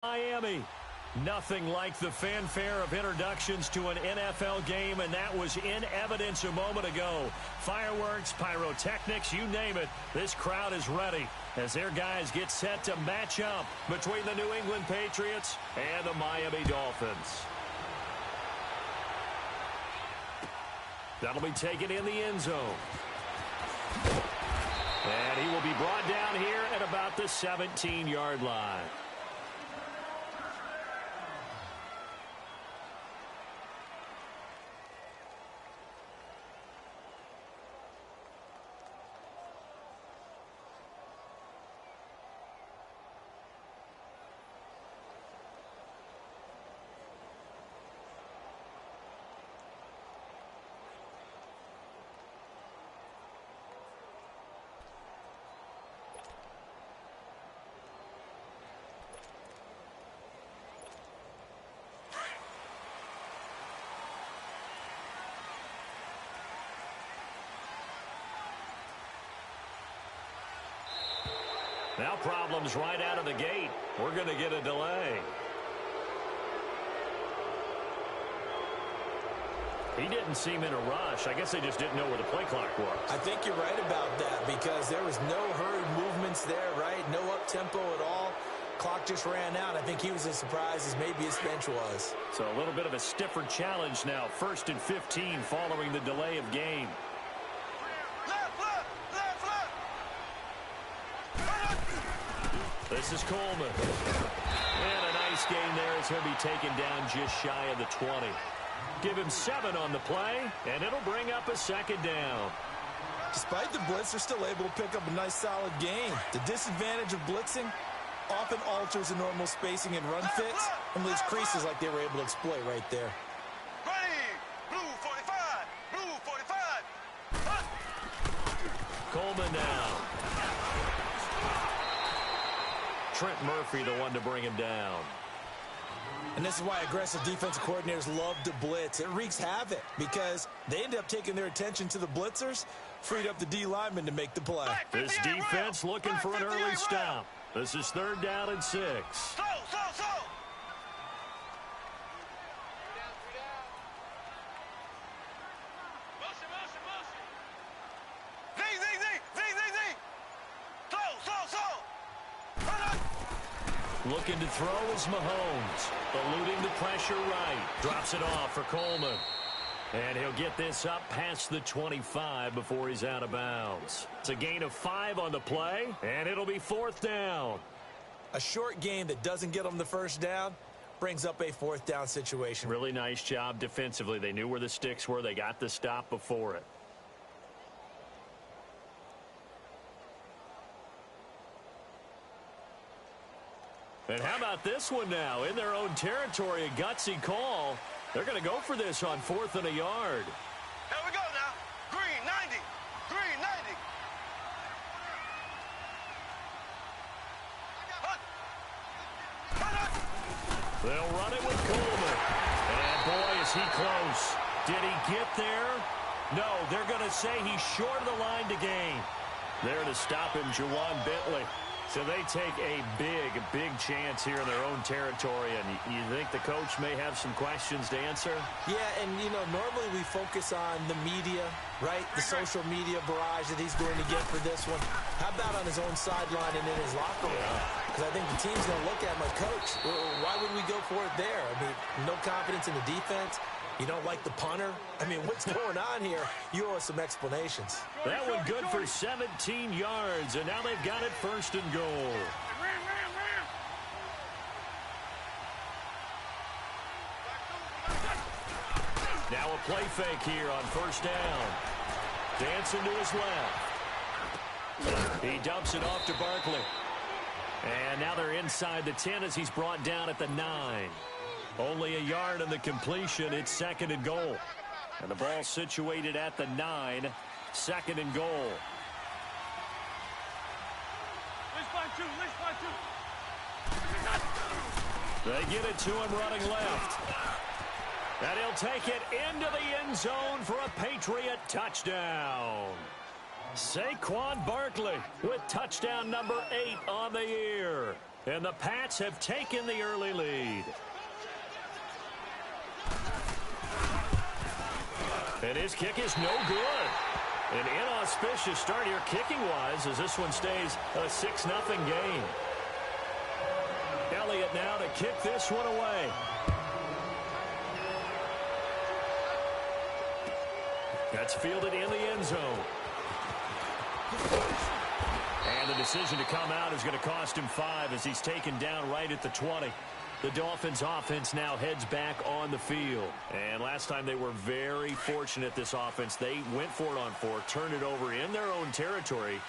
Miami. Nothing like the fanfare of introductions to an NFL game, and that was in evidence a moment ago. Fireworks, pyrotechnics, you name it. This crowd is ready as their guys get set to match up between the New England Patriots and the Miami Dolphins. That'll be taken in the end zone. And he will be brought down here at about the 17-yard line. Now problems right out of the gate. We're going to get a delay. He didn't seem in a rush. I guess they just didn't know where the play clock was. I think you're right about that because there was no hurried movements there, right? No up-tempo at all. Clock just ran out. I think he was as surprised as maybe his bench was. So a little bit of a stiffer challenge now. 1st and 15 following the delay of game. This is Coleman. And a nice gain there as he'll be taken down just shy of the 20. Give him 7 on the play, and it'll bring up a 2nd down. Despite the blitz, they're still able to pick up a nice solid gain. The disadvantage of blitzing often alters the normal spacing and run fits and leaves creases like they were able to exploit right there. Blue 45, blue 45. Coleman now. Trent Murphy, the one to bring him down. And this is why aggressive defensive coordinators love to blitz. It wreaks havoc because they end up taking their attention to the blitzers, freed up the D lineman to make the play. This defense looking for an early stop. This is 3rd down and 6. Slow. Looking to throw is Mahomes. Eluding the pressure right. Drops it off for Coleman. And he'll get this up past the 25 before he's out of bounds. It's a gain of 5 on the play, and it'll be 4th down. A short game that doesn't get them the 1st down brings up a 4th down situation. Really nice job defensively. They knew where the sticks were. They got the stop before it. And how about this one now? In their own territory, a gutsy call. They're going to go for this on 4th and a yard. Here we go now. Green 90. Green 90. They'll run it with Coleman. And boy, is he close. Did he get there? No, they're going to say he's short of the line to gain. There to stop him, Juwan Bentley. So they take a big chance here in their own territory, and you think the coach may have some questions to answer? Yeah, and, normally we focus on the media, right? The social media barrage that he's going to get for this one. How about on his own sideline and in his locker room? Because I think the team's going to look at him like, Coach, why would we go for it there? I mean, no confidence in the defense. You don't like the punter? I mean, what's going on here? You owe us some explanations. That one good for 17 yards, and now they've got it 1st and goal. Now a play fake here on 1st down. Dancing to his left. He dumps it off to Barkley. And now they're inside the 10 as he's brought down at the 9. Only a yard on the completion. It's 2nd and goal. And the ball situated at the 9. 2nd and goal. They get it to him running left. And he'll take it into the end zone for a Patriot touchdown. Saquon Barkley with touchdown number 8 on the year. And the Pats have taken the early lead. And his kick is no good. An inauspicious start here kicking-wise as this one stays a 6-0 game. Elliott now to kick this one away. That's fielded in the end zone. And the decision to come out is going to cost him 5 as he's taken down right at the 20. The Dolphins offense now heads back on the field. And last time they were very fortunate, this offense. They went for it on 4, turned it over in their own territory,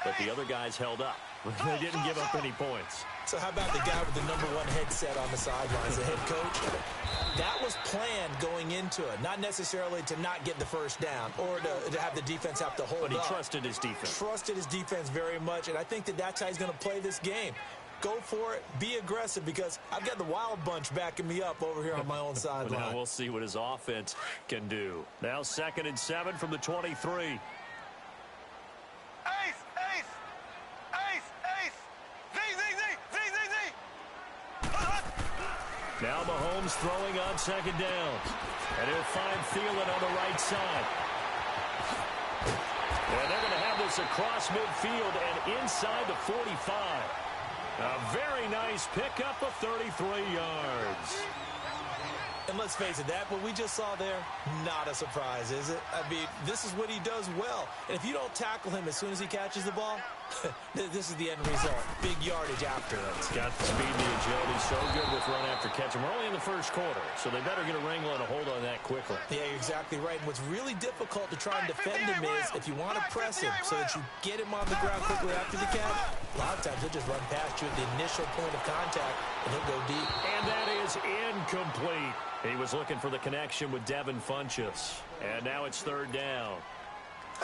but the other guys held up. They didn't give up any points. So how about the guy with the #1 headset on the sidelines, the head coach? That was planned going into it, not necessarily to not get the first down or to have the defense have to hold up. But he trusted his defense. Trusted his defense very much, and I think that's how he's going to play this game. Go for it. Be aggressive because I've got the Wild Bunch backing me up over here on my own sideline. Now we'll see what his offense can do. Now 2nd and 7 from the 23. Now Mahomes throwing on 2nd down. And he'll find Thielen on the right side. And they're going to have this across midfield and inside the 45. A very nice pickup of 33 yards. And let's face it, that what we just saw there, not a surprise, is it? I mean, this is what he does well. And if you don't tackle him as soon as he catches the ball, this is the end result. Big yardage after it. He's got the speed and the agility, so good with run after catch. And we're only in the first quarter, so they better get a wrangle and a hold on that quickly. Yeah, you're exactly right. And what's really difficult to try and defend him is if you want to press him so that you get him on the ground quickly after the catch, a lot of times he'll just run past you at the initial point of contact, and he'll go deep. And that is incomplete. He was looking for the connection with Devin Funchess. And now it's 3rd down.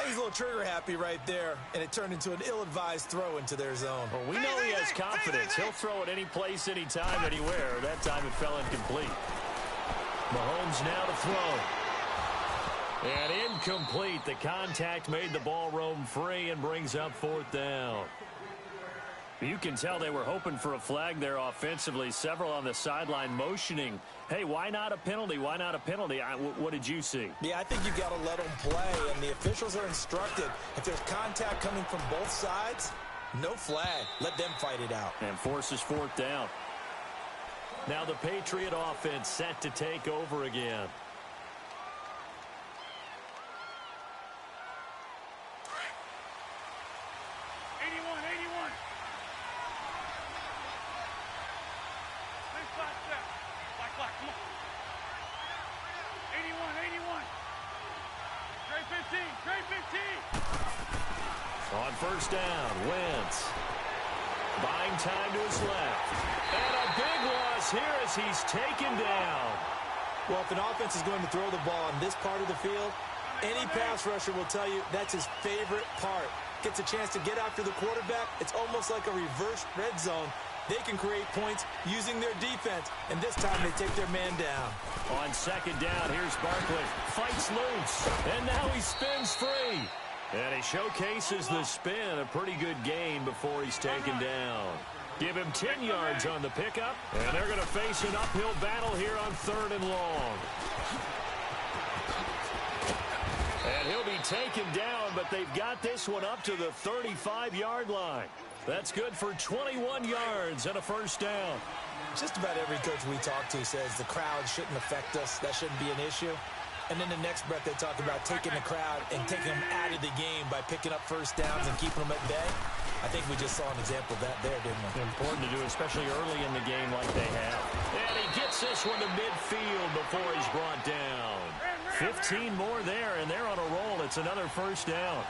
He's a little trigger happy right there, and it turned into an ill-advised throw into their zone. Well, we know he has confidence. He'll throw it any place, anytime, anywhere. That time it fell incomplete. Mahomes now to throw. And incomplete. The contact made the ball roam free and brings up 4th down. You can tell they were hoping for a flag there offensively. Several on the sideline motioning. Hey, why not a penalty? Why not a penalty? What did you see? Yeah, I think you've got to let them play, and the officials are instructed. If there's contact coming from both sides, no flag. Let them fight it out. And forces 4th down. Now the Patriot offense set to take over again. On 1st down, Wentz. Buying time to his left. And a big loss here as he's taken down. Well, if an offense is going to throw the ball on this part of the field, any pass rusher will tell you that's his favorite part. Gets a chance to get after the quarterback. It's almost like a reverse red zone. They can create points using their defense, and this time they take their man down. On 2nd down, here's Barkley. Fights loose, and now he spins free. And he showcases the spin, a pretty good gain before he's taken down. Give him 10 yards on the pickup, and they're going to face an uphill battle here on 3rd and long. And he'll be taken down, but they've got this one up to the 35-yard line. That's good for 21 yards and a 1st down. Just about every coach we talk to says the crowd shouldn't affect us. That shouldn't be an issue. And then the next breath they talk about taking the crowd and taking them out of the game by picking up 1st downs and keeping them at bay. I think we just saw an example of that there, didn't we? Important to do, especially early in the game like they have. And he gets this one to midfield before he's brought down. 15 more there, and they're on a roll. It's another 1st down.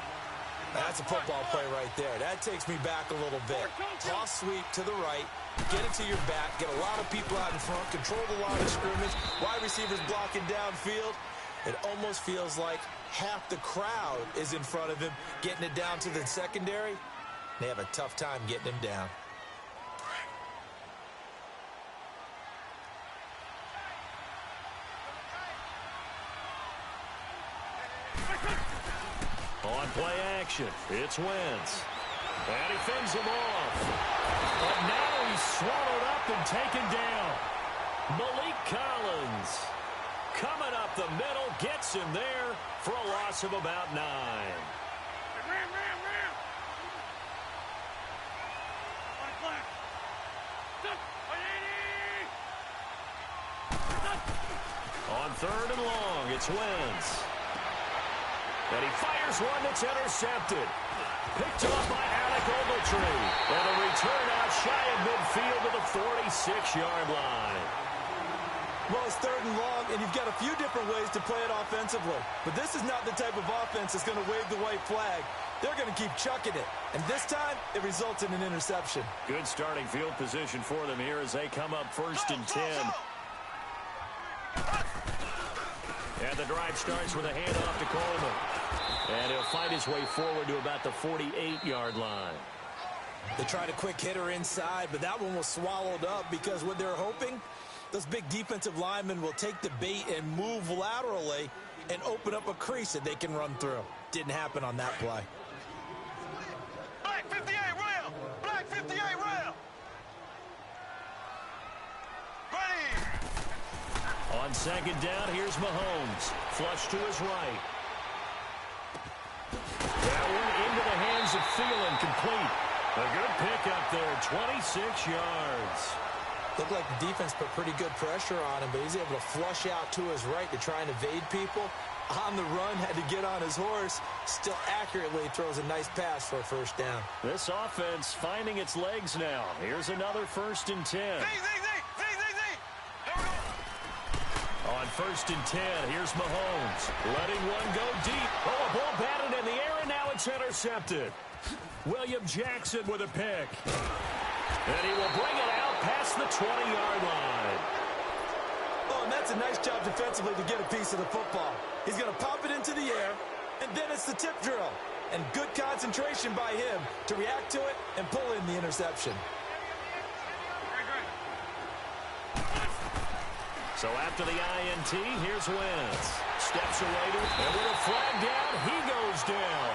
That's a football play right there. That takes me back a little bit. Toss sweep to the right. Get it to your back. Get a lot of people out in front. Control the line of scrimmage. Wide receivers blocking downfield. It almost feels like half the crowd is in front of him, getting it down to the secondary. They have a tough time getting him down. On play action, it's Wentz. And he fends him off. But now he's swallowed up and taken down. Malik Collins coming up the middle, gets him there for a loss of about 9. On 3rd and long, it's Wentz. And he fires one that's intercepted. Picked off by Alec Ogletree. And a return out shy of midfield to the 46-yard line. Well, it's 3rd and long, and you've got a few different ways to play it offensively. But this is not the type of offense that's going to wave the white flag. They're going to keep chucking it. And this time, it results in an interception. Good starting field position for them here as they come up 1st and 10. And the drive starts with a handoff to Coleman. And he'll find his way forward to about the 48-yard line. They tried a quick hitter inside, but that one was swallowed up because what they're hoping, those big defensive linemen will take the bait and move laterally and open up a crease that they can run through. Didn't happen on that play. Black 58 rail! Black 58 rail! Ready! On 2nd down, here's Mahomes. Flush to his right. That one into the hands of Thielen, complete. A good pickup there, 26 yards. Looked like the defense put pretty good pressure on him, but he's able to flush out to his right to try and evade people. On the run, had to get on his horse. Still accurately throws a nice pass for a 1st down. This offense finding its legs now. Here's another 1st and 10. On 1st and 10, here's Mahomes. Letting one go deep. Oh, a ball batted in the air, and now it's intercepted. William Jackson with a pick. And he will bring it out past the 20-yard line. Oh, and that's a nice job defensively to get a piece of the football. He's going to pop it into the air, and then it's the tip drill. And good concentration by him to react to it and pull in the interception. So after the INT, here's Wentz. Steps away to it, and with a flag down, he goes down.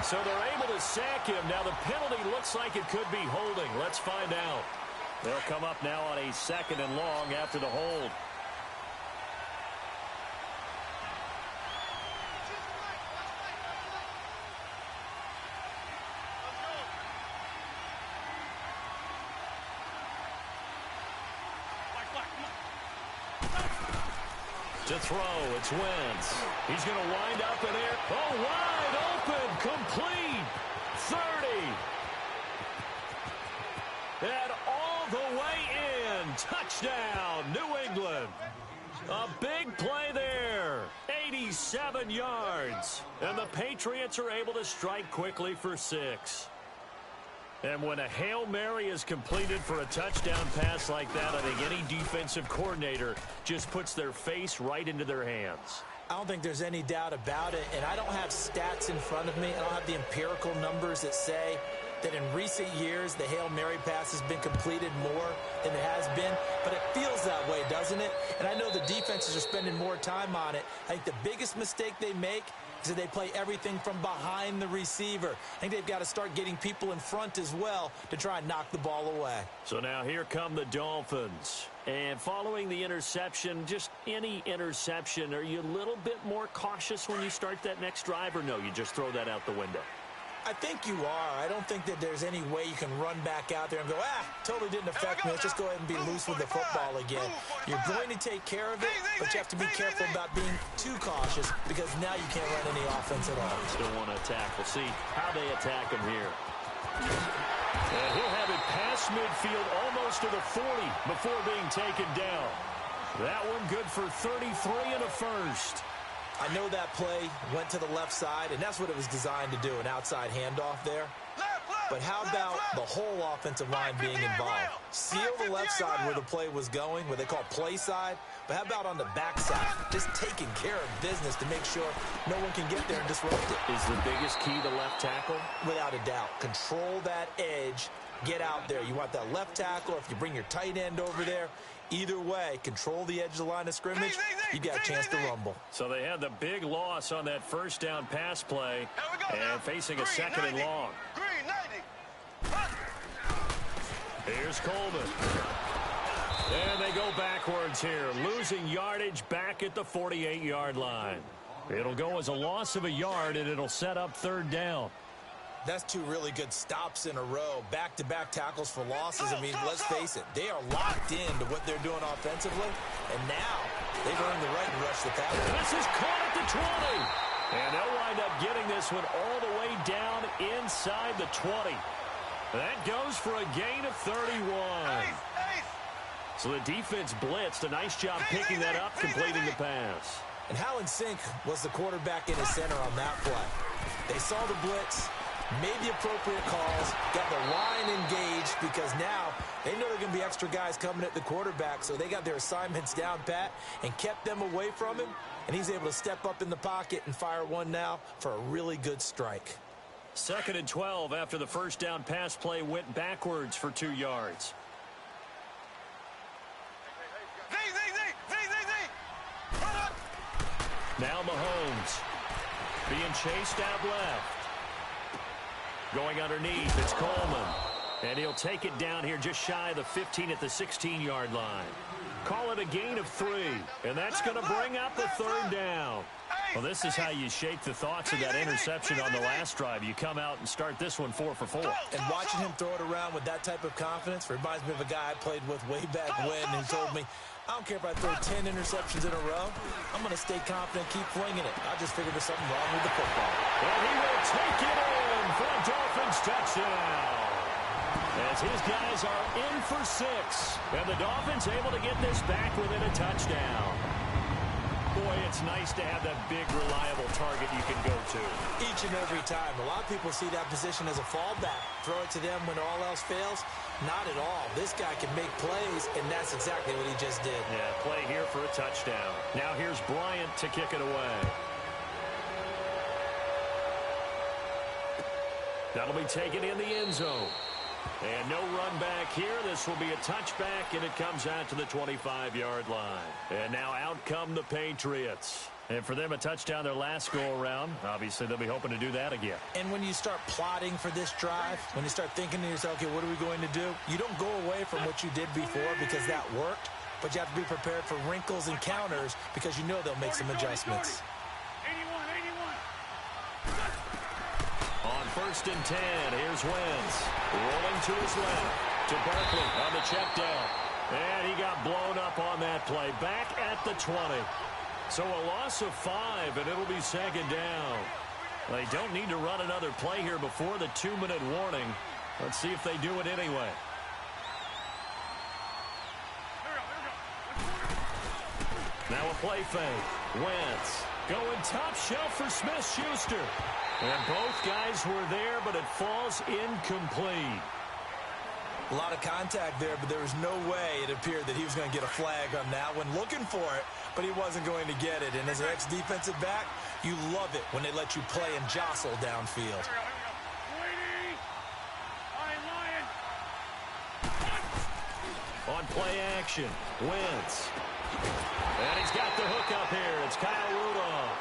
So they're able to sack him. Now the penalty looks like it could be holding. Let's find out. They'll come up now on a 2nd and long after the hold. To throw, it's Wentz. He's going to wind up in air. Oh, wide open, complete. 30. And all the way in. Touchdown, New England. A big play there. 87 yards. And the Patriots are able to strike quickly for 6. And when a Hail Mary is completed for a touchdown pass like that, I think any defensive coordinator just puts their face right into their hands. I don't think there's any doubt about it, and I don't have stats in front of me. I don't have the empirical numbers that say that in recent years the Hail Mary pass has been completed more than it has been, but it feels that way, doesn't it? And I know the defenses are spending more time on it. I think the biggest mistake they make is that they play everything from behind the receiver. I think they've got to start getting people in front as well to try and knock the ball away. So now here come the Dolphins. And following the interception, just any interception, are you a little bit more cautious when you start that next drive, or no, you just throw that out the window? I think you are. I don't think that there's any way you can run back out there and go, totally didn't affect me. Let's just go ahead and be loose with the football again. You're going to take care of it, but you have to be careful about being too cautious because now you can't run any offense at all. Still want to attack. We'll see how they attack him here. And he'll have it past midfield almost to the 40 before being taken down. That one good for 33 and a 1st. I know that play went to the left side, and that's what it was designed to do, an outside handoff there. But how about the whole offensive line being involved? Seal the left side where the play was going, what they call play side. But how about on the back side? Just taking care of business to make sure no one can get there and disrupt it. Is the biggest key the left tackle? Without a doubt. Control that edge. Get out there. You want that left tackle. If you bring your tight end over there, either way, control the edge of the line of scrimmage, you got a chance to rumble. So they had the big loss on that 1st down pass play and facing a 2nd and long. Here's Coleman. And they go backwards here, losing yardage back at the 48-yard line. It'll go as a loss of a yard, and it'll set up third down. That's two really good stops in a row. Back-to-back tackles for losses. I mean, let's face it, they are locked into what they're doing offensively, and now they've earned the right to rush the passer. This is caught at the 20. And they'll wind up getting this one all the way down inside the 20. That goes for a gain of 31. So the defense blitzed. A nice job picking that up, completing the pass. And how in sync was the quarterback in his center on that play? They saw the blitz, made the appropriate calls, got the line engaged, because now they know there are going to be extra guys coming at the quarterback, so they got their assignments down pat and kept them away from him, and he's able to step up in the pocket and fire one now for a really good strike. 2nd and 12 after the first down pass play went backwards for 2 yards. Now Mahomes being chased out left. Going underneath, it's Coleman. And he'll take it down here just shy of the 15 at the 16-yard line. Call it a gain of 3. And that's going to bring up a third down. Well, this is how you shake the thoughts of that interception on the last drive. You come out and start this one 4 for 4. And watching him throw it around with that type of confidence reminds me of a guy I played with way back when who told me, I don't care if I throw 10 interceptions in a row. I'm going to stay confident, keep flinging it. I just figured there's something wrong with the football. And he will take it in for a Dolphins touchdown. As his guys are in for 6. And the Dolphins able to get this back within a touchdown. Boy, it's nice to have that big, reliable target you can go to. Each and every time. A lot of people see that position as a fallback. Throw it to them when all else fails. Not at all. This guy can make plays, and that's exactly what he just did. Yeah, play here for a touchdown. Now here's Bryant to kick it away. That'll be taken in the end zone. And no run back here. This will be a touchback, and it comes out to the 25-yard line. And now out come the Patriots. And for them, a touchdown their last go-around. Obviously, they'll be hoping to do that again. And when you start plotting for this drive, when you start thinking to yourself, okay, what are we going to do? You don't go away from what you did before because that worked, but you have to be prepared for wrinkles and counters because you know they'll make some adjustments. 1st and 10. Here's Wentz. Rolling to his left. To Barkley on the check down. And he got blown up on that play. Back at the 20. So a loss of 5, and it'll be 2nd down. They don't need to run another play here before the 2-minute warning. Let's see if they do it anyway. Now a play fake. Wentz going top shelf for Smith-Schuster. And both guys were there, but it falls incomplete. A lot of contact there, but there was no way it appeared that he was going to get a flag on that one. Looking for it, but he wasn't going to get it. And as an ex-defensive back, you love it when they let you play and jostle downfield. On play action, Wentz. And he's got the hook up here. It's Kyle Rudolph.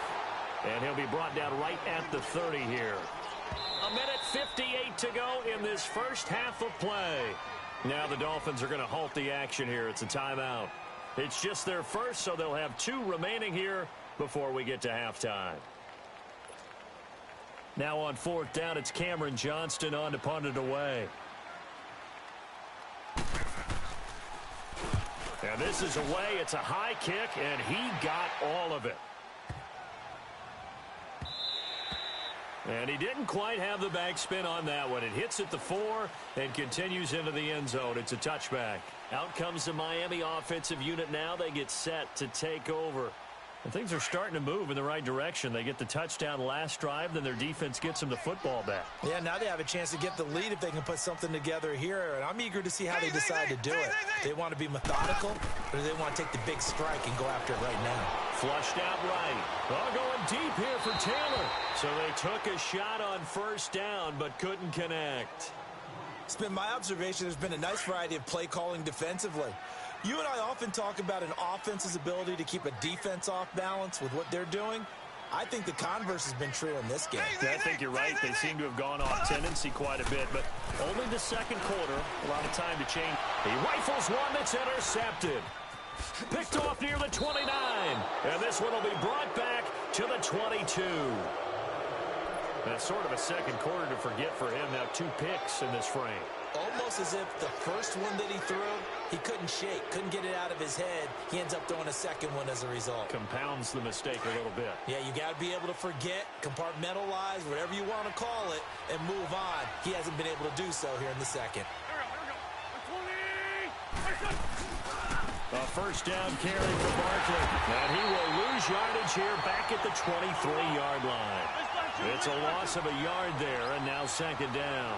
And he'll be brought down right at the 30 here. 1:58 to go in this first half of play. Now the Dolphins are going to halt the action here. It's a timeout. It's just their first, so they'll have 2 remaining here before we get to halftime. Now on 4th down, it's Cameron Johnston on to punt it away. And this is away. It's a high kick, and he got all of it. And he didn't quite have the backspin on that one. It hits at the 4 and continues into the end zone. It's a touchback. Out comes the Miami offensive unit now. They get set to take over. And things are starting to move in the right direction. They get the touchdown last drive, then their defense gets them the football back. Yeah, now they have a chance to get the lead if they can put something together here. And I'm eager to see how they decide to do it. They want to be methodical, or do they want to take the big strike and go after it right now? Flushed out right. Oh, going deep here for Taylor. So they took a shot on 1st down, but couldn't connect. It's been my observation there's been a nice variety of play calling defensively. You and I often talk about an offense's ability to keep a defense off balance with what they're doing. I think the converse has been true in this game. Yeah, I think you're right. They seem to have gone off tendency quite a bit, but only the second quarter. A lot of time to change. He rifles one that's intercepted. Picked off near the 29. And this one will be brought back to the 22. That's sort of a second quarter to forget for him. Now 2 picks in this frame. Almost as if the first one that he threw, he couldn't shake, couldn't get it out of his head. He ends up throwing a second one as a result. Compounds the mistake a little bit. Yeah, you got to be able to forget, compartmentalize, whatever you want to call it, and move on. He hasn't been able to do so here in the second. A first down carry for Barkley. And he will lose yardage here back at the 23-yard line. It's a loss of a yard there, and now second down.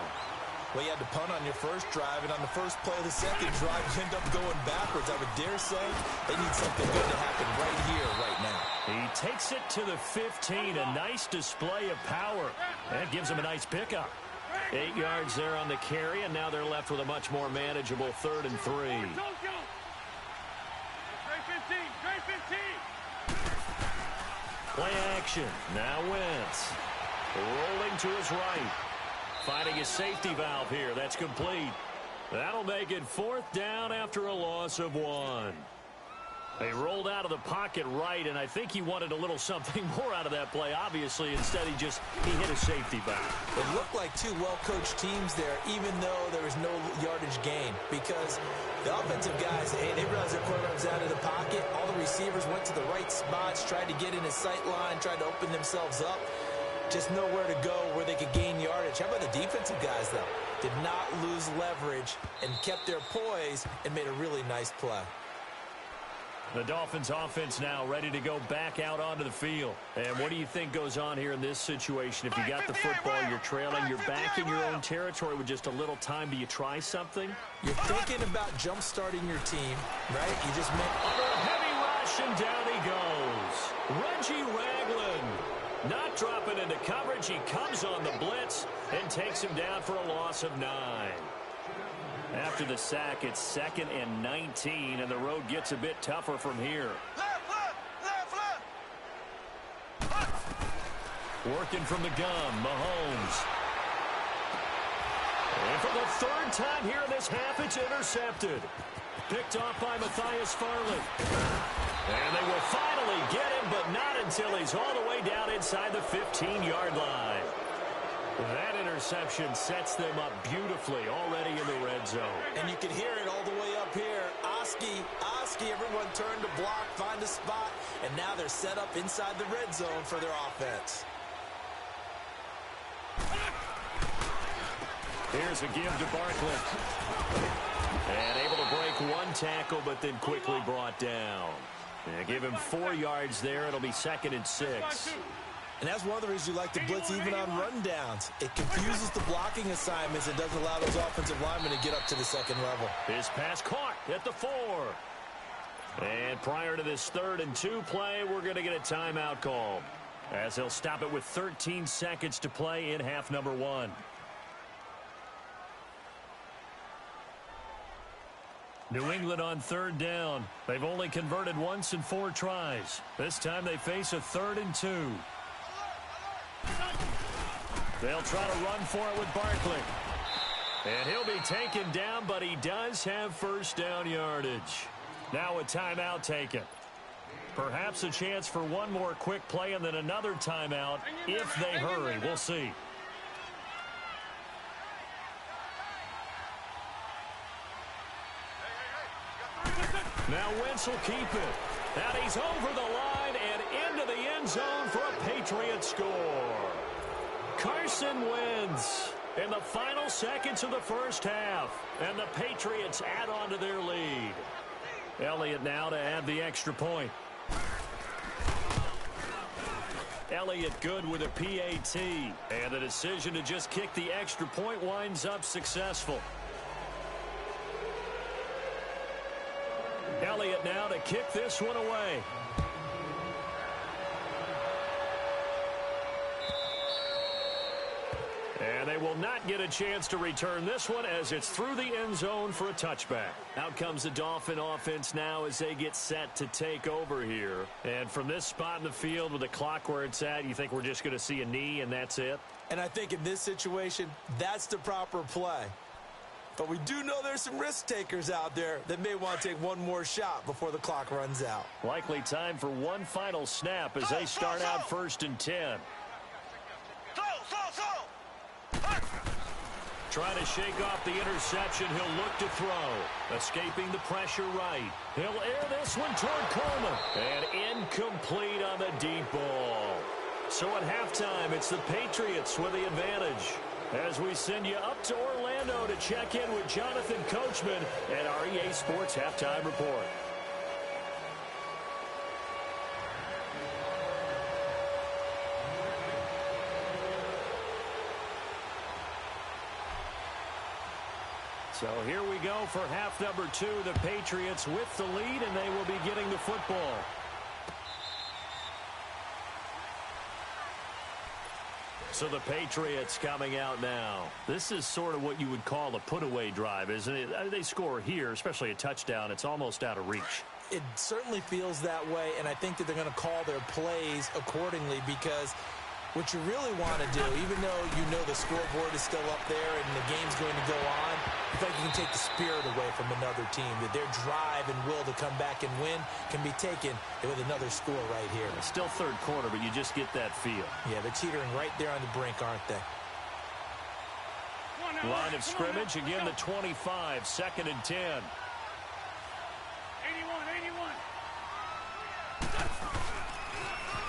Well, you had to punt on your first drive, and on the first play of the second drive, you end up going backwards. I would dare say they need something good to happen right here, right now. He takes it to the 15. A nice display of power. That gives him a nice pickup. 8 yards there on the carry, and now they're left with a much more manageable 3rd and 3. Play action. Now Wentz. Rolling to his right. Finding a safety valve here. That's complete. That'll make it 4th down after a loss of 1. They rolled out of the pocket right, and I think he wanted a little something more out of that play, obviously. Instead, he hit a safety valve. It looked like 2 well-coached teams there, even though there was no yardage gain, because the offensive guys, hey, they realized their quarterback was out of the pocket. All the receivers went to the right spots, tried to get in his sight line, tried to open themselves up. Just nowhere to go where they could gain yardage. How about the defensive guys, though? Did not lose leverage and kept their poise and made a really nice play. The Dolphins offense now ready to go back out onto the field. And what do you think goes on here in this situation? If you got the football, you're trailing, you're back in your own territory with just a little time. Do you try something? You're thinking about jump-starting your team, right? You just make... Under a heavy rush, and down he goes. Reggie Ragland. Not dropping into coverage. He comes on the blitz and takes him down for a loss of 9. After the sack, it's 2nd and 19, and the road gets a bit tougher from here. Working from the gun, Mahomes. And for the 3rd time here in this half, it's intercepted. Picked off by Matthias Farley. And they will finally get him, but not until he's all the way down inside the 15-yard line. That interception sets them up beautifully already in the red zone. And you can hear it all the way up here. Oski, everyone turned to block, find a spot, and now they're set up inside the red zone for their offense. Here's a give to Barkley. And able to break 1 tackle, but then quickly brought down. And give him 4 yards there. It'll be 2nd and 6. And that's one of the reasons you like to blitz even on rundowns. It confuses the blocking assignments and doesn't allow those offensive linemen to get up to the second level. His pass caught at the 4. And prior to this 3rd and 2 play, we're going to get a timeout called, as he'll stop it with 13 seconds to play in half number 1. New England on 3rd down. They've only converted once in 4 tries. This time they face a 3rd and 2. They'll try to run for it with Barkley. And he'll be taken down, but he does have first down yardage. Now a timeout taken. Perhaps a chance for one more quick play and then another timeout if they hurry. We'll see. Now Wentz will keep it. And he's over the line and into the end zone for a Patriot score. Carson Wentz in the final seconds of the first half. And the Patriots add on to their lead. Elliott now to add the extra point. Elliott good with a PAT. And the decision to just kick the extra point winds up successful. Elliott now to kick this one away. And they will not get a chance to return this one as it's through the end zone for a touchback. Out comes the Dolphin offense now as they get set to take over here. And from this spot in the field with the clock where it's at, you think we're just going to see a knee and that's it? And I think in this situation, that's the proper play. But we do know there's some risk takers out there that may want to take one more shot before the clock runs out. Likely time for one final snap as they start out 1st and 10. Trying to shake off the interception. He'll look to throw. Escaping the pressure right. He'll air this one toward Coleman. And incomplete on the deep ball. So at halftime, it's the Patriots with the advantage. As we send you up to Orlando to check in with Jonathan Coachman at our EA Sports Halftime Report. So here we go for half number 2. The Patriots with the lead, and they will be getting the football. So the Patriots coming out now. This is sort of what you would call a put-away drive, isn't it? They score here, especially a touchdown. It's almost out of reach. It certainly feels that way, and I think that they're going to call their plays accordingly because what you really want to do, even though you know the scoreboard is still up there and the game's going to go on, I think you can take the spirit away from another team, that their drive and will to come back and win can be taken with another score right here. It's still third quarter, but you just get that feel. Yeah, they're teetering right there on the brink, aren't they? Line of scrimmage, again the 25, 2nd and 10. 81.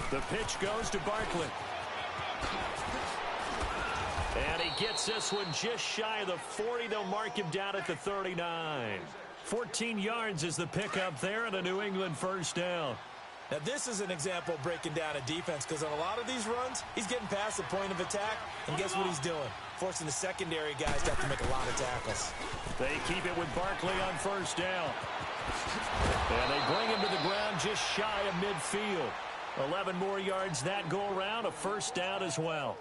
The pitch goes to Barkley. And he gets this one just shy of the 40. They'll mark him down at the 39. 14 yards is the pickup there and a New England first down. Now, this is an example of breaking down a defense because on a lot of these runs, he's getting past the point of attack, and guess what he's doing? Forcing the secondary guys to have to make a lot of tackles. They keep it with Barkley on first down. And they bring him to the ground just shy of midfield. 11 more yards that go around, a first down as well.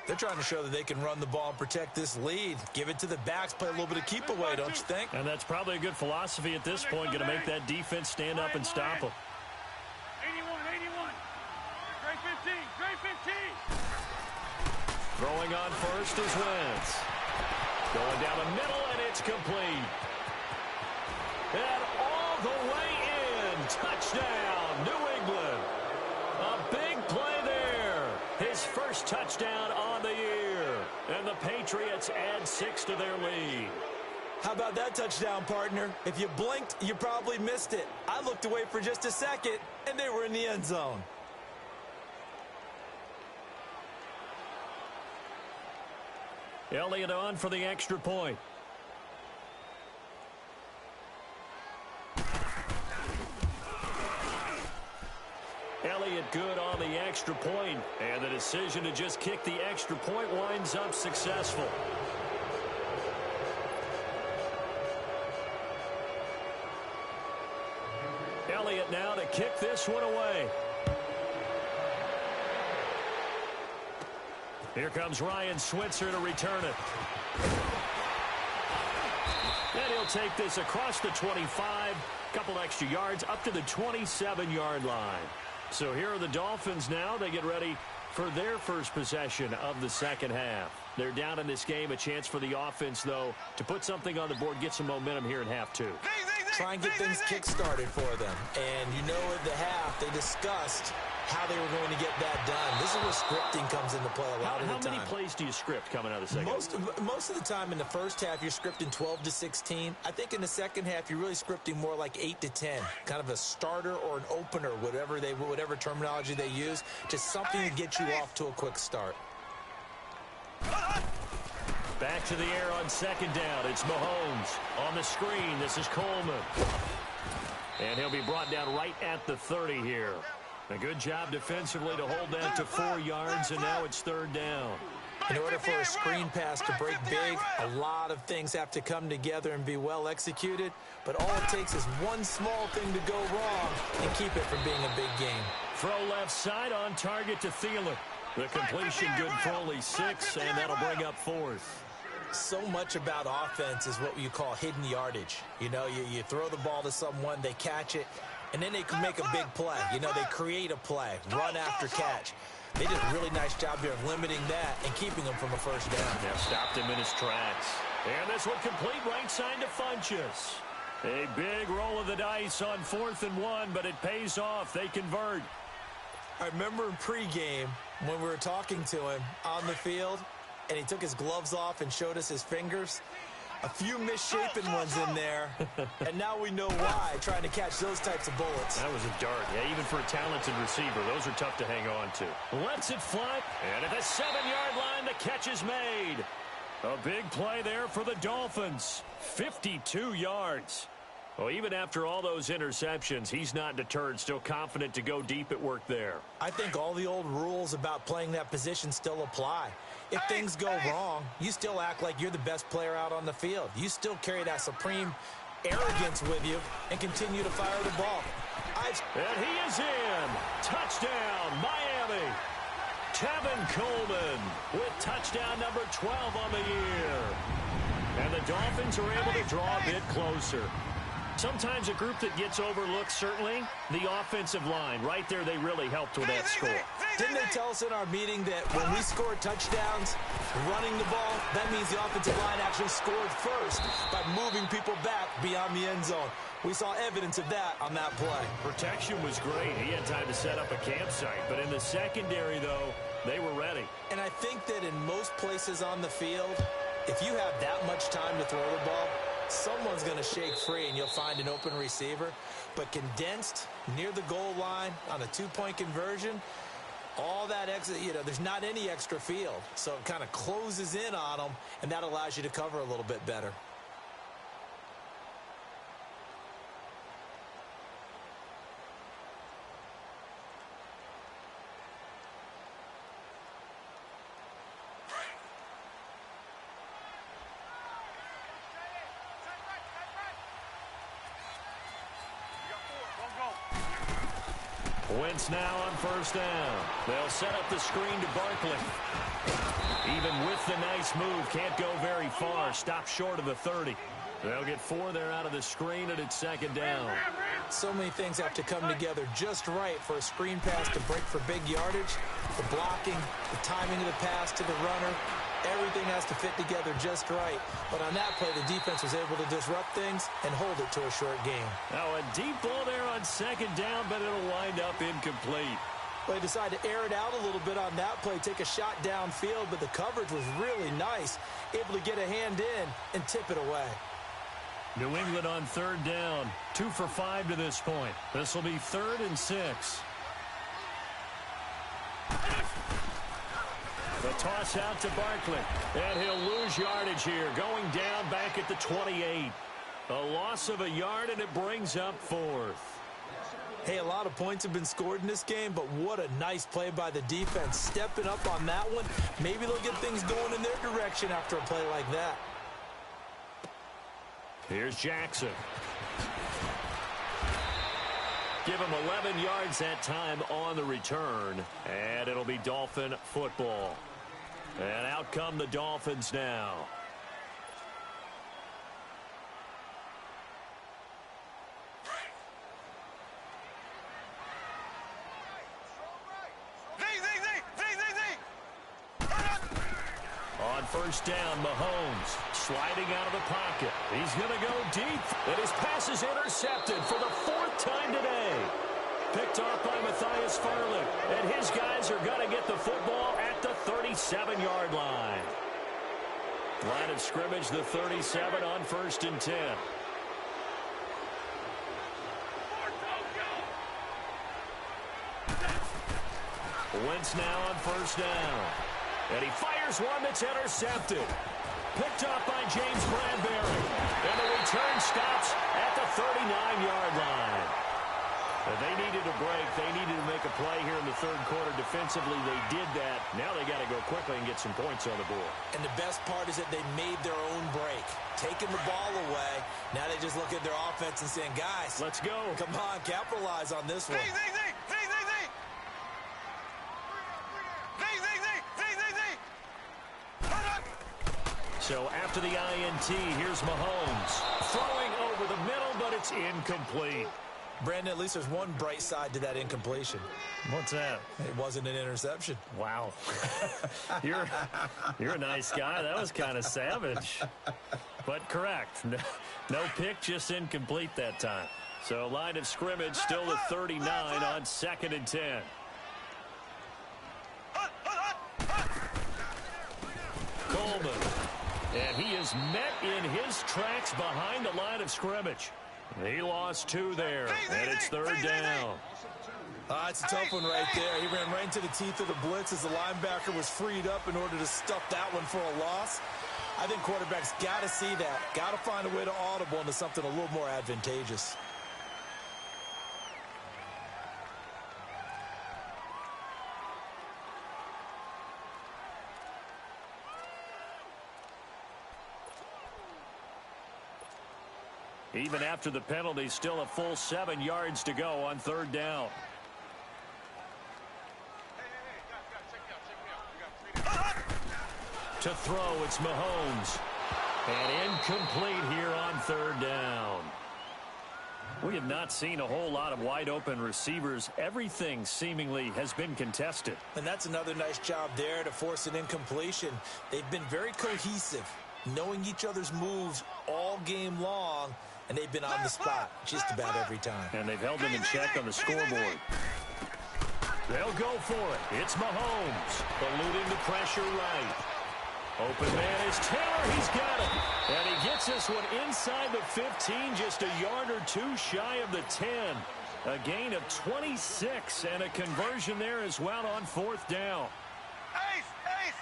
They're trying to show that they can run the ball and protect this lead. Give it to the backs, play a little bit of keep away, don't you think? And that's probably a good philosophy at this point, going to make that defense stand up and stop them. 81. Great 15. Throwing on first is Wentz. Going down the middle, and it's complete. And all the way in. Touchdown, New England. A big play there. His first touchdown on the year. And the Patriots add 6 to their lead. How about that touchdown, partner? If you blinked, you probably missed it. I looked away for just a second, and they were in the end zone. Elliott on for the extra point. Elliott good on the extra point, and the decision to just kick the extra point winds up successful. Elliott now to kick this one away. Here comes Ryan Switzer to return it. And he'll take this across the 25, couple extra yards up to the 27-yard line. So here are the Dolphins now. They get ready for their first possession of the second half. They're down in this game. A chance for the offense, though, to put something on the board, get some momentum here in half 2. Try and get things kick-started for them. And you know at the half, they discussed how they were going to get that done. This is where scripting comes into play a lot of the time. How many plays do you script coming out of the second half? Most of the time in the first half, you're scripting 12 to 16. I think in the second half, you're really scripting more like 8 to 10. Kind of a starter or an opener, whatever terminology they use. Just something to get you off to a quick start. Back to the air on second down. It's Mahomes. On the screen, this is Coleman. And he'll be brought down right at the 30 here. A good job defensively to hold that to 4 yards, and now it's third down. In order for a screen pass to break big, a lot of things have to come together and be well executed. But all it takes is one small thing to go wrong and keep it from being a big game. Throw left side on target to Thielen. The completion good for only 6, and that'll bring up 4th. So much about offense is what you call hidden yardage. You know, you throw the ball to someone, they catch it, and then they can make a big play. You know, they create a play, run after catch. They did a really nice job here of limiting that and keeping him from a first down. Yeah, stopped him in his tracks. And this one complete, right side to Funchess. A big roll of the dice on 4th and 1, but it pays off. They convert. I remember in pregame when we were talking to him on the field, and he took his gloves off and showed us his fingers. A few misshapen ones in there, and now we know why, trying to catch those types of bullets. That was a dart. Yeah, even for a talented receiver, those are tough to hang on to. Lets it fly, and at the 7-yard line, the catch is made. A big play there for the Dolphins. 52 yards. Well, even after all those interceptions, he's not deterred, still confident to go deep at work there. I think all the old rules about playing that position still apply. If things go wrong, you still act like you're the best player out on the field. You still carry that supreme arrogance with you and continue to fire the ball. And he is in. Touchdown, Miami. Tevin Coleman with touchdown number 12 on the year. And the Dolphins are able to draw a bit closer. Sometimes a group that gets overlooked, certainly, the offensive line. Right there, they really helped with that score. Didn't they tell us in our meeting that when we score touchdowns running the ball, that means the offensive line actually scored first by moving people back beyond the end zone? We saw evidence of that on that play. Protection was great. He had time to set up a campsite. But in the secondary, though, they were ready. And I think that in most places on the field, if you have that much time to throw the ball, someone's going to shake free and you'll find an open receiver. But condensed near the goal line on a 2-point conversion, all that extra, you know, there's not any extra field. So it kind of closes in on them, and that allows you to cover a little bit better. Wentz now on first down. They'll set up the screen to Barkley. Even with the nice move, can't go very far. Stop short of the 30. They'll get 4 there out of the screen, and it's second down. So many things have to come together just right for a screen pass to break for big yardage. The blocking, the timing of the pass to the runner, everything has to fit together just right. But on that play, the defense was able to disrupt things and hold it to a short game. Now a deep ball there on second down, but it'll wind up incomplete. They decided to air it out a little bit on that play, take a shot downfield, but the coverage was really nice, able to get a hand in and tip it away. New England on third down, 2 for 5 to this point. This will be 3rd and 6. The toss out to Barkley, and he'll lose yardage here, going down back at the 28. A loss of a yard, and it brings up 4th. Hey, a lot of points have been scored in this game, but what a nice play by the defense. Stepping up on that one, maybe they'll get things going in their direction after a play like that. Here's Jackson. Give him 11 yards that time on the return, and it'll be Dolphin football. And out come the Dolphins now. On first down, Mahomes sliding out of the pocket. He's going to go deep, and his pass is intercepted for the 4th time today. Picked off by Matthias Farley, and his guys are going to get the football at the 37-yard line. Line of scrimmage, the 37 on 1st and 10. Wentz now on first down. And he fires one that's intercepted. Picked up by James Bradbury. And the return stops at the 39-yard line. And they needed a break. They needed to make a play here in the 3rd quarter. Defensively, they did that. Now they got to go quickly and get some points on the board. And the best part is that they made their own break. Taking the ball away. Now they just look at their offense and saying, guys, let's go. Come on, capitalize on this one. So after the INT, here's Mahomes. Throwing over the middle, but it's incomplete. Brandon, at least there's one bright side to that incompletion. What's that? It wasn't an interception. Wow. You're a nice guy. That was kind of savage. But correct. No pick, just incomplete that time. So line of scrimmage still at 39 on 2nd and 10. Coleman. And he is met in his tracks behind the line of scrimmage. He lost 2 there, and it's 3rd down. It's a tough one right there. He ran right into the teeth of the blitz as the linebacker was freed up in order to stuff that one for a loss. I think quarterbacks got to see that. Got to find a way to audible into something a little more advantageous. Even after the penalty, still a full 7 yards to go on 3rd down. To throw, it's Mahomes. And incomplete here on 3rd down. We have not seen a whole lot of wide-open receivers. Everything seemingly has been contested. And that's another nice job there to force an incompletion. They've been very cohesive, knowing each other's moves all game long, and they've been on the spot just about every time. And they've held them in check on the scoreboard. They'll go for it. It's Mahomes. Eluding the pressure right. Open man is Taylor. He's got it. And he gets this one inside the 15, just a yard or 2 shy of the 10. A gain of 26 and a conversion there as well on 4th down. Ace, ace.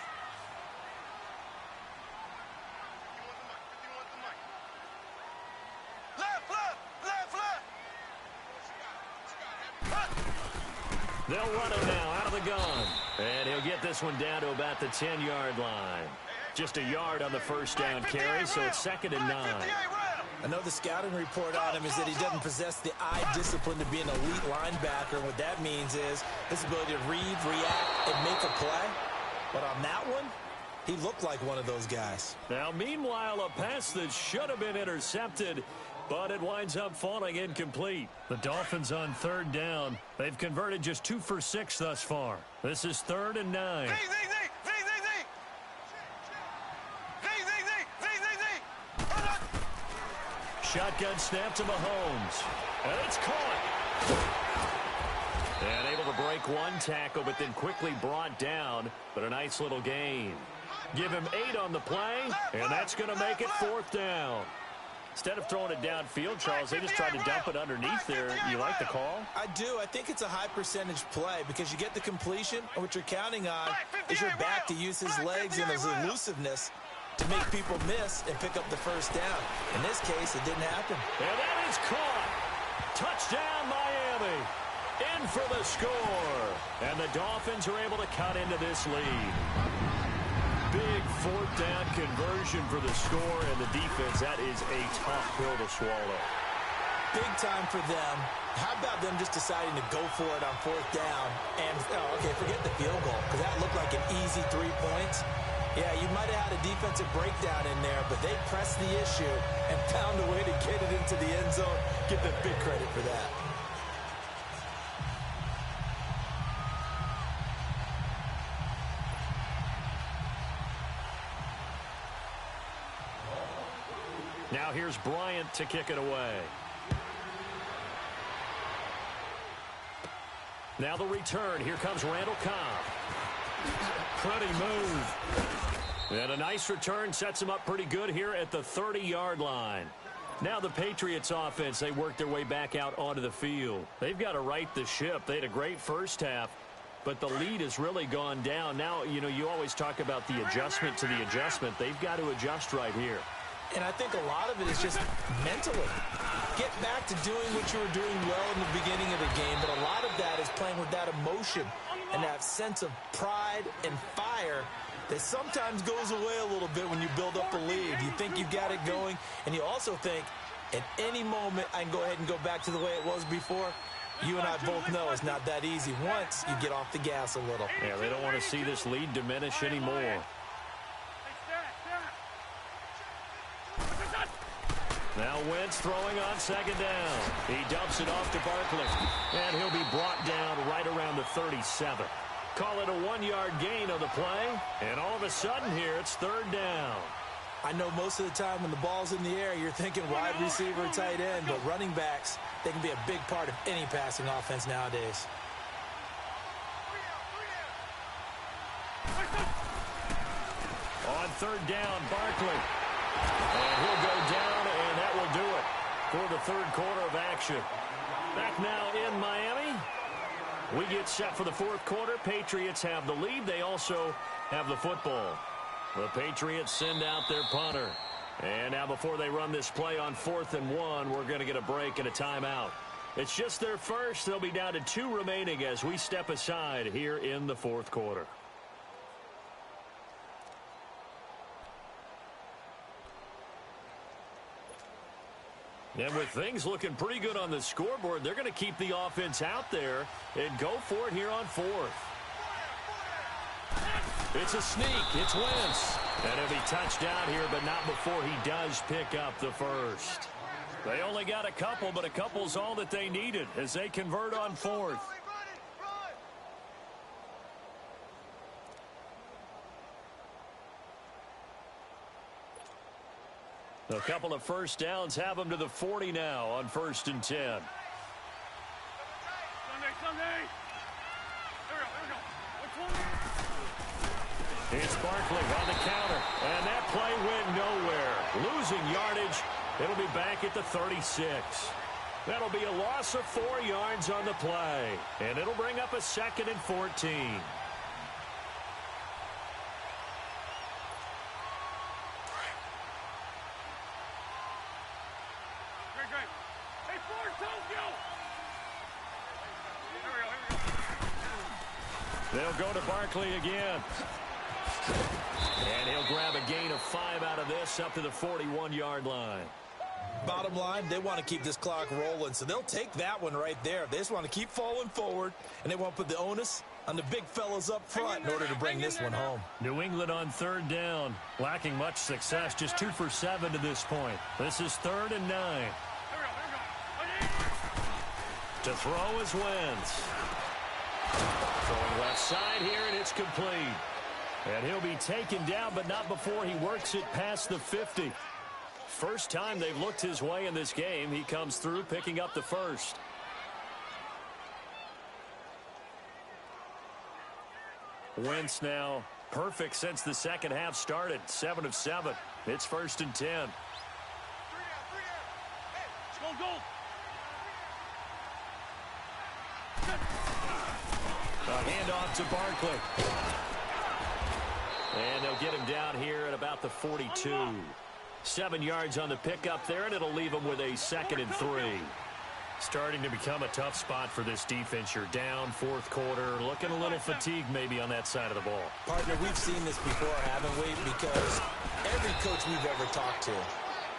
They'll run it now out of the gun. And he'll get this one down to about the 10-yard line. Just a yard on the 1st down carry, so it's 2nd and 9. I know the scouting report on him is that he doesn't possess the eye discipline to be an elite linebacker. What that means is his ability to read, react, and make a play. But on that one, he looked like one of those guys. Now, meanwhile, a pass that should have been intercepted, but it winds up falling incomplete. The Dolphins on 3rd down. They've converted just 2 for 6 thus far. This is 3rd and 9. Shotgun snap to Mahomes. And it's caught. And able to break one tackle, but then quickly brought down. But a nice little gain. Give him 8 on the play, and that's going to make it 4th down. Instead of throwing it downfield, Charles, they just tried to dump it underneath there. You like the call? I do. I think it's a high percentage play because you get the completion, and what you're counting on is your back to use his legs and his elusiveness to make people miss and pick up the 1st down. In this case, it didn't happen. And that is caught. Touchdown, Miami. In for the score. And the Dolphins are able to cut into this lead. Big 4th down conversion for the score, and the defense, that is a tough pill to swallow. Big time for them. How about them just deciding to go for it on 4th down? And, okay, forget the field goal, because that looked like an easy 3 points. Yeah, you might have had a defensive breakdown in there, but they pressed the issue and found a way to get it into the end zone. Give them big credit for that. Now here's Bryant to kick it away. Now the return. Here comes Randall Cobb. Pretty move. And a nice return sets him up pretty good here at the 30-yard line. Now the Patriots offense, they work their way back out onto the field. They've got to right the ship. They had a great first half, but the lead has really gone down. Now, you always talk about the adjustment to the adjustment. They've got to adjust right here. And I think a lot of it is just mentally. Get back to doing what you were doing well in the beginning of the game, but a lot of that is playing with that emotion and that sense of pride and fire that sometimes goes away a little bit when you build up a lead. You think you've got it going, and you also think at any moment I can go ahead and go back to the way it was before. You and I both know it's not that easy once you get off the gas a little. Yeah, they don't want to see this lead diminish anymore. Now Wentz throwing on second down. He dumps it off to Barkley. And he'll be brought down right around the 37. Call it a 1-yard gain on the play. And all of a sudden here, it's third down. I know most of the time when the ball's in the air, you're thinking wide receiver, tight end. But running backs, they can be a big part of any passing offense nowadays. On third down, Barkley. And he'll go down, and that will do it for the third quarter of action. Back now in Miami. We get set for the fourth quarter. Patriots have the lead. They also have the football. The Patriots send out their punter. And now before they run this play on 4th and 1, we're going to get a break and a timeout. It's just their first. They'll be down to 2 remaining as we step aside here in the fourth quarter. And with things looking pretty good on the scoreboard, they're going to keep the offense out there and go for it here on 4th. It's a sneak. It's Wentz. And he'll be touched down here, but not before he does pick up the first. They only got a couple, but a couple's all that they needed as they convert on 4th. A couple of first downs have them to the 40 now on 1st and 10. Sunday. It's Barkley on the counter, and that play went nowhere. Losing yardage. It'll be back at the 36. That'll be a loss of 4 yards on the play, and it'll bring up a 2nd and 14. They'll go to Barkley again. And he'll grab a gain of 5 out of this up to the 41-yard line. Bottom line, they want to keep this clock rolling, so they'll take that one right there. They just want to keep falling forward, and they want to put the onus on the big fellas up front in order to bring this one home. New England on third down, lacking much success, just 2 for 7 to this point. This is 3rd and 9. To throw is Wentz. Throwing left side here, and it's complete. And he'll be taken down, but not before he works it past the 50. First time they've looked his way in this game. He comes through, picking up the first. Wentz now perfect since the second half started. 7 of 7. It's 1st and 10. Let's go. A handoff to Barkley. And they'll get him down here at about the 42. 7 yards on the pickup there, and it'll leave him with a 2nd and 3. Starting to become a tough spot for this defense. You're down, fourth quarter, looking a little fatigued maybe on that side of the ball. Partner, we've seen this before, haven't we? Because every coach we've ever talked to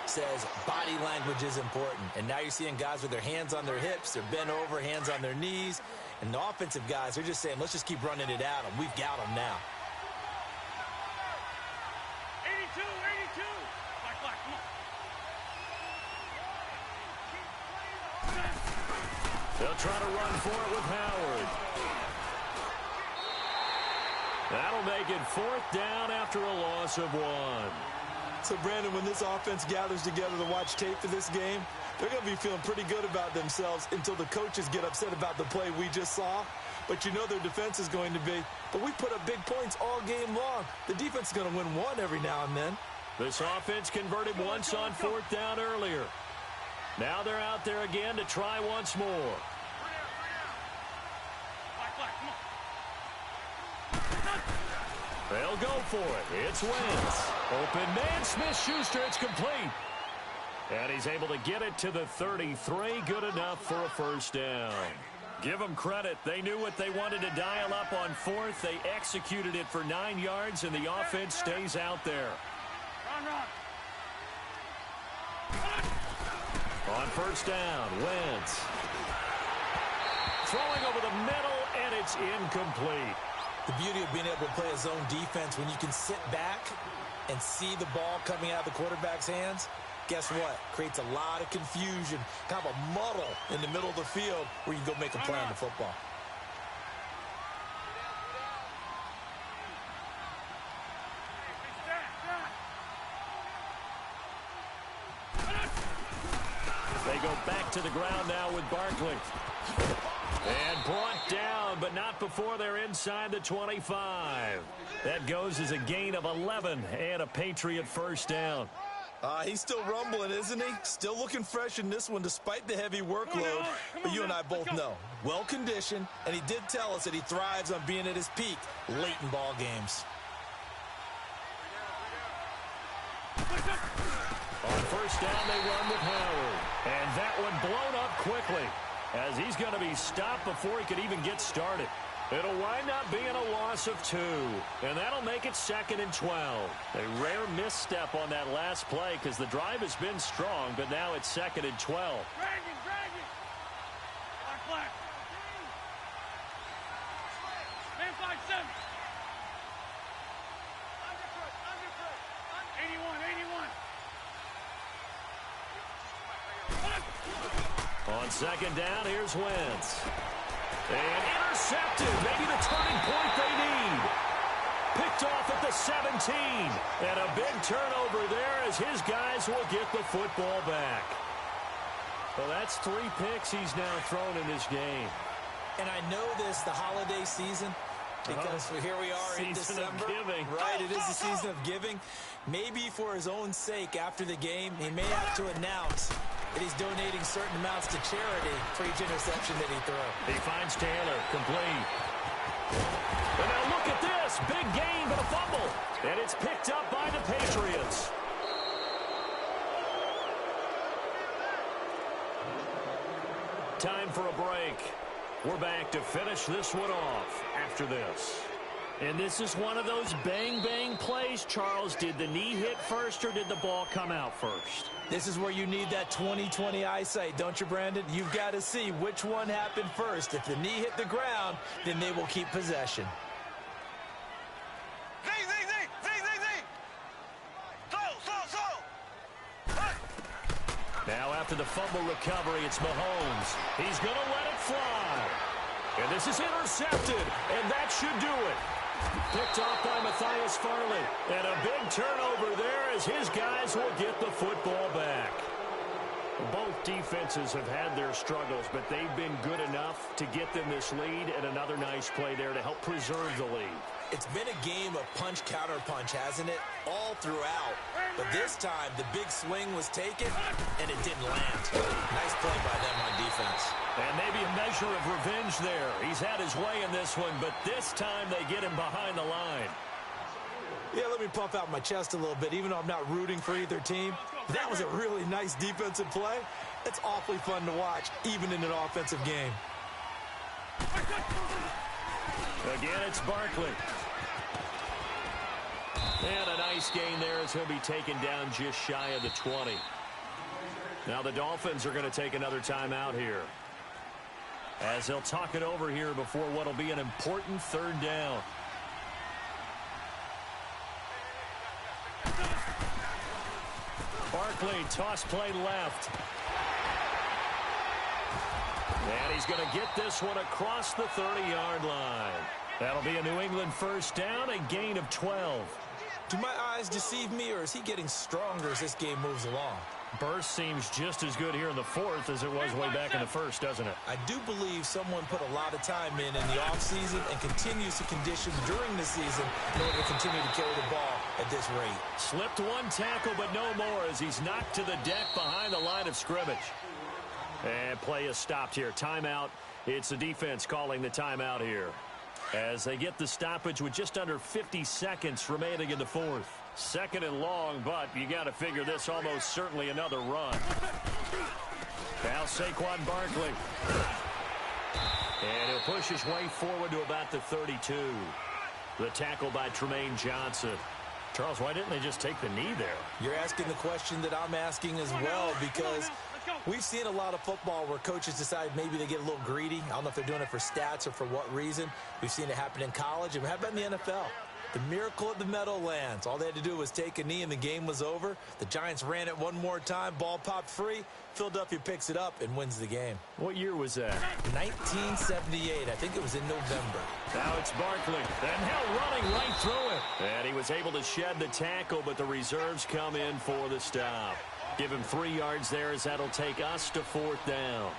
says body language is important. And now you're seeing guys with their hands on their hips, they're bent over, hands on their knees. And the offensive guys, they're just saying, let's just keep running it at them. We've got them now. 82. Black, come on. They'll try to run for it with Howard. That'll make it 4th down after a loss of 1. So, Brandon, when this offense gathers together to watch tape for this game, they're going to be feeling pretty good about themselves until the coaches get upset about the play we just saw. But you know their defense is going to be, but we put up big points all game long. The defense is going to win one every now and then. This offense converted once on 4th down earlier. Now they're out there again to try once more. They'll go for it. It's Wentz. Open man, Smith-Schuster. It's complete. And he's able to get it to the 33. Good enough for a first down. Give them credit. They knew what they wanted to dial up on 4th. They executed it for 9 yards, and the offense stays out there. Run. On first down, Wentz. Throwing over the middle, and it's incomplete. The beauty of being able to play a zone defense when you can sit back and see the ball coming out of the quarterback's hands, Guess what? Creates a lot of confusion, kind of a muddle in the middle of the field where you can go make a play on the football. They go back to the ground now with Barkley. And brought down, but not before they're inside the 25. That goes as a gain of 11 and a Patriot first down. He's still rumbling, isn't he? Still looking fresh in this one despite the heavy workload. But you and I both know, well-conditioned, and he did tell us that he thrives on being at his peak late in ball games. On first down, they run with Howard. And that one blown up quickly as he's going to be stopped before he could even get started. It'll wind up being a loss of 2, and that'll make it 2nd and 12. A rare misstep on that last play because the drive has been strong, but now it's 2nd and 12. Drag it. Black. Man 5-7. 81. On second down, here's Wentz. And intercepted, maybe the turning point they need. Picked off at the 17. And a big turnover there as his guys will get the football back. Well, that's 3 picks he's now thrown in this game. And I know this, the holiday season, because here we are in December. Season of giving. Right, it is the season of giving. Maybe for his own sake after the game, he may have to announce that he's donating certain amounts to charity for each interception that he throws. He finds Taylor, complete. And now look at this, big gain but a fumble. And it's picked up by the Patriots. Time for a break. We're back to finish this one off after this. And this is one of those bang-bang plays, Charles. Did the knee hit first or did the ball come out first? This is where you need that 20/20 eyesight, don't you, Brandon? You've got to see which one happened first. If the knee hit the ground, then they will keep possession. Now after the fumble recovery, it's Mahomes. He's going to let it fly. And this is intercepted, and that should do it. Picked off by Matthias Farley. And a big turnover there as his guys will get the football back. Both defenses have had their struggles, but they've been good enough to get them this lead, and another nice play there to help preserve the lead. It's been a game of punch-counter-punch, hasn't it? All throughout. But this time, the big swing was taken, and it didn't land. Nice play by them on defense. And maybe a measure of revenge there. He's had his way in this one, but this time they get him behind the line. Yeah, let me puff out my chest a little bit, even though I'm not rooting for either team. That was a really nice defensive play. It's awfully fun to watch, even in an offensive game. Again, it's Barkley. And a nice gain there as he'll be taken down just shy of the 20. Now the Dolphins are going to take another timeout here, as they'll talk it over here before what will be an important third down. Barkley, toss play left. And he's going to get this one across the 30-yard line. That'll be a New England first down, a gain of 12. Do my eyes deceive me, or is he getting stronger as this game moves along? Burst seems just as good here in the fourth as it was way back in the first, doesn't it? I do believe someone put a lot of time in the offseason and continues to condition during the season in order to continue to carry the ball at this rate. Slipped one tackle, but no more as he's knocked to the deck behind the line of scrimmage. And play is stopped here. Timeout. It's the defense calling the timeout here, as they get the stoppage with just under 50 seconds remaining in the fourth. Second and long, but you got to figure this almost certainly another run. Now Saquon Barkley. And he'll push his way forward to about the 32. The tackle by Tremaine Johnson. Charles, why didn't they just take the knee there? You're asking the question that I'm asking as well, because we've seen a lot of football where coaches decide maybe they get a little greedy. I don't know if they're doing it for stats or for what reason. We've seen it happen in college, and how about in the NFL? The miracle of the Meadowlands. All they had to do was take a knee and the game was over. The Giants ran it one more time. Ball popped free. Philadelphia picks it up and wins the game. What year was that? 1978. I think it was in November. Now it's Barkley. And Hill running right through it. And he was able to shed the tackle, but the reserves come in for the stop. Give him 3 yards there as that'll take us to 4th down.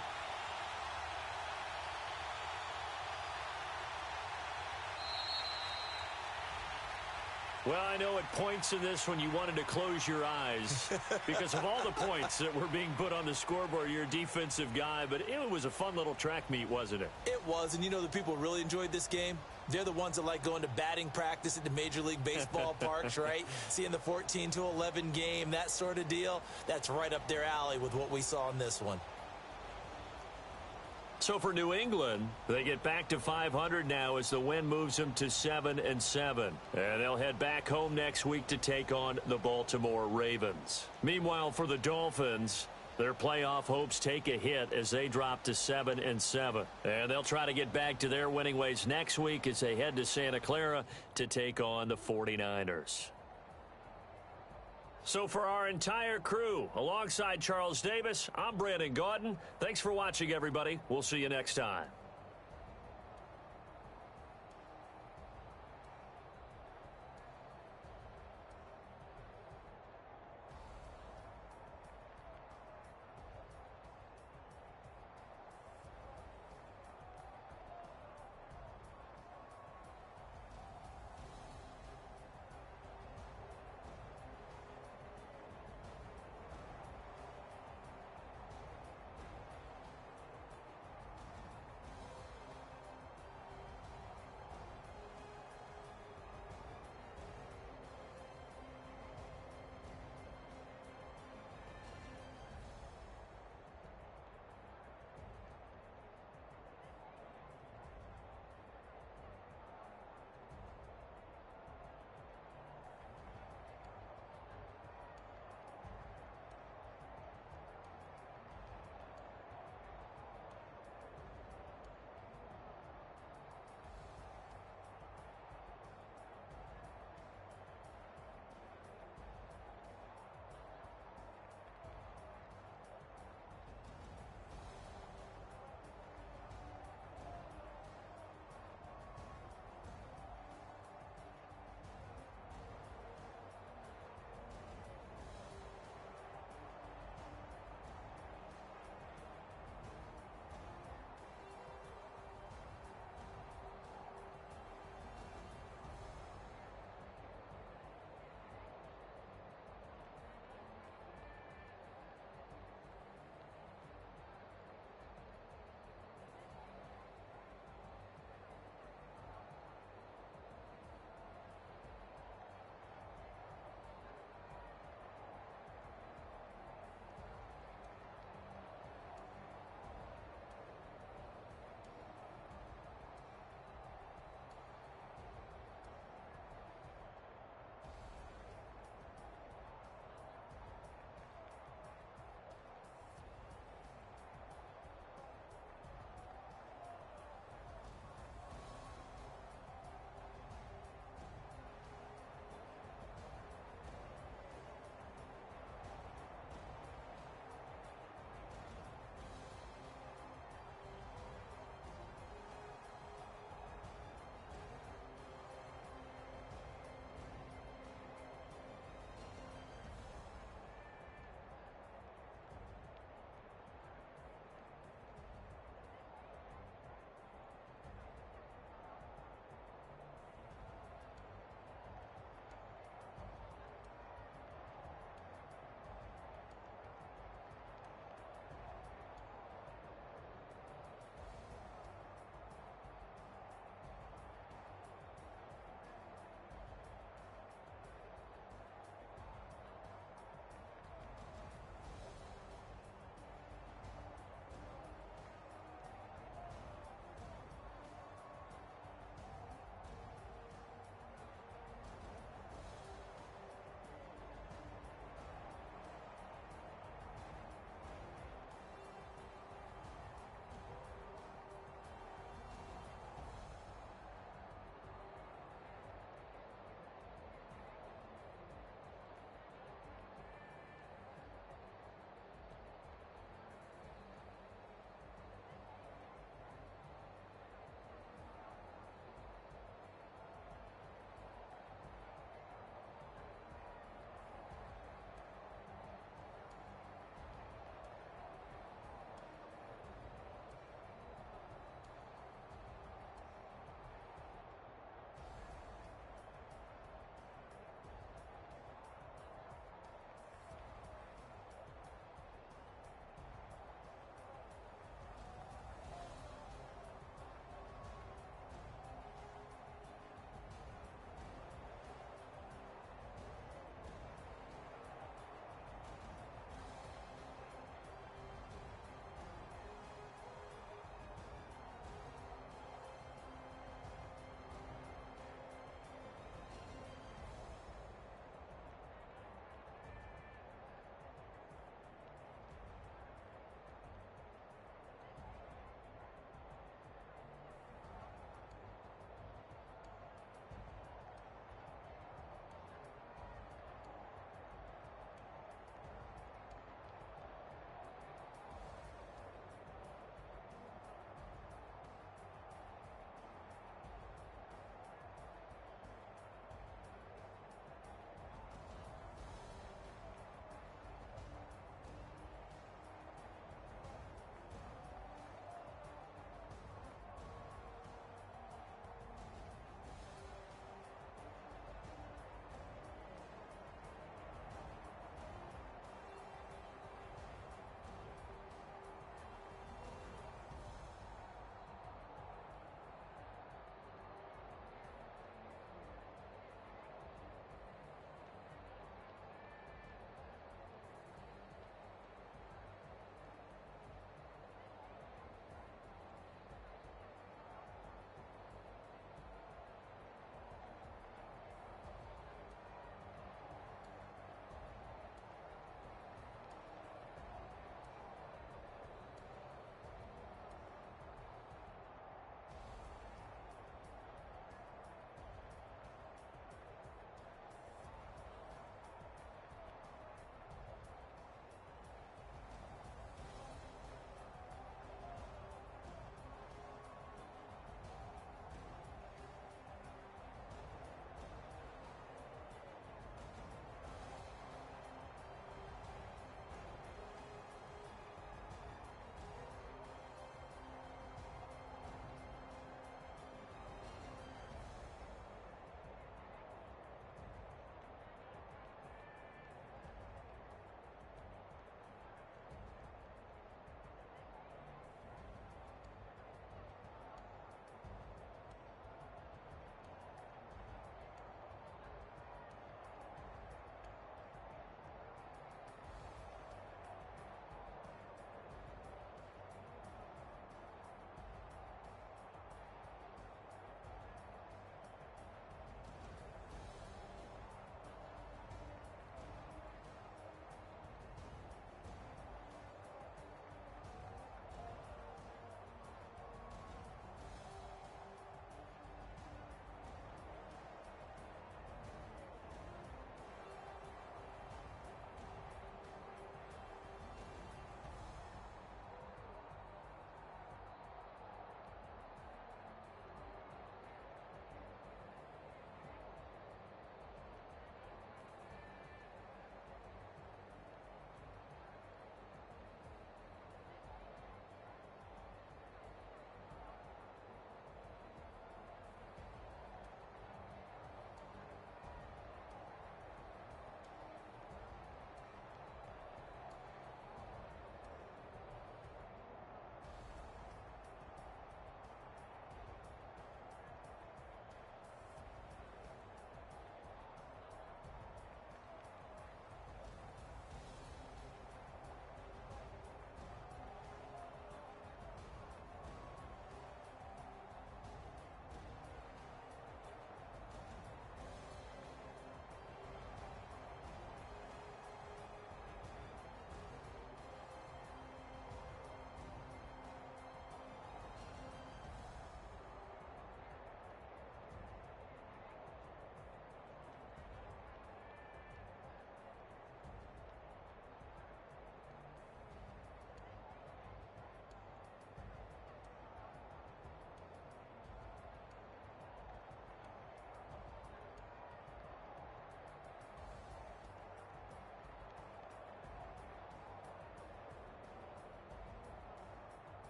Well, I know at points in this one you wanted to close your eyes because of all the points that were being put on the scoreboard. You're a defensive guy, but it was a fun little track meet, wasn't it? It was, and you know the people who really enjoyed this game? They're the ones that like going to batting practice at the Major League Baseball parks, right? Seeing the 14-11 game, that sort of deal. That's right up their alley with what we saw in this one. So for New England, they get back to 500 now as the win moves them to 7-7. And they'll head back home next week to take on the Baltimore Ravens. Meanwhile, for the Dolphins, their playoff hopes take a hit as they drop to 7-7. And they'll try to get back to their winning ways next week as they head to Santa Clara to take on the 49ers. So for our entire crew, alongside Charles Davis, I'm Brandon Gaudin. Thanks for watching, everybody. We'll see you next time.